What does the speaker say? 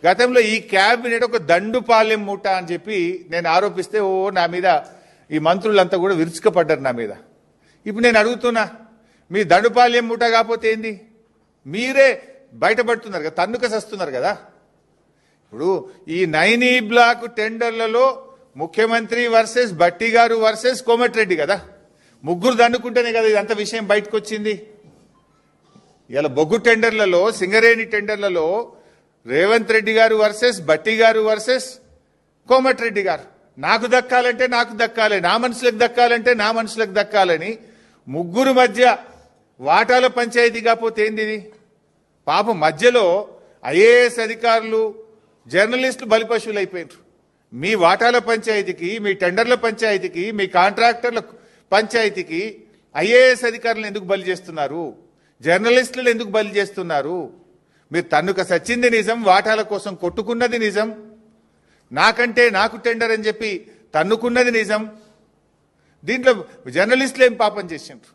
గతంలో ఈ క్యాబినెట్ ఒక దండుపాలెం మూట అని చెప్పి నేను ఆరోపిస్తే నా మీద ఈ మంత్రులంతా కూడా విరుచుకపడ్డారు నా మీద. ఇప్పుడు నేను అడుగుతున్నా, మీ దండుపాలెం మూట కాకపోతే ఏంది? మీరే బయటపడుతున్నారు కదా, తన్నుక సస్తున్నారు కదా. ఇప్పుడు ఈ 9E బ్లాక్ టెండర్లలో ముఖ్యమంత్రి వర్సెస్ బట్టి గారు వర్సెస్ కోమటిరెడ్డి కదా, ముగ్గురు దండుకుంటేనే కదా ఇదంతా విషయం బయటకు వచ్చింది. ఇలా బొగ్గు టెండర్లలో, సింగరేణి టెండర్లలో రేవంత్ రెడ్డి గారు వర్సెస్ బట్టి గారు వర్సెస్ కోమటిరెడ్డి గారు. నాకు దక్కాలంటే నాకు దక్కాలి, నా మనుషులకు దక్కాలంటే నా మనుషులకు దక్కాలని ముగ్గురు మధ్య వాటాల పంచాయతీ కాకపోతే ఏంది ఇది? పాపం మధ్యలో ఐఏఎస్ అధికారులు, జర్నలిస్టులు బలిపశువులు అయిపోయినారు. మీ వాటాల పంచాయతీకి, మీ టెండర్ల పంచాయతీకి, మీ కాంట్రాక్టర్ల పంచాయతీకి ఐఏఎస్ అధికారులను ఎందుకు బలి చేస్తున్నారు? జర్నలిస్టులు ఎందుకు బలి చేస్తున్నారు? మీరు తన్నుక సచ్చింది నిజం, వాటాల కోసం కొట్టుకున్నది నిజం, నాకంటే నాకు టెండర్ అని చెప్పి తన్నుకున్నది నిజం. దీంట్లో జర్నలిస్టులు ఏం పాపం చేసిండ్రు?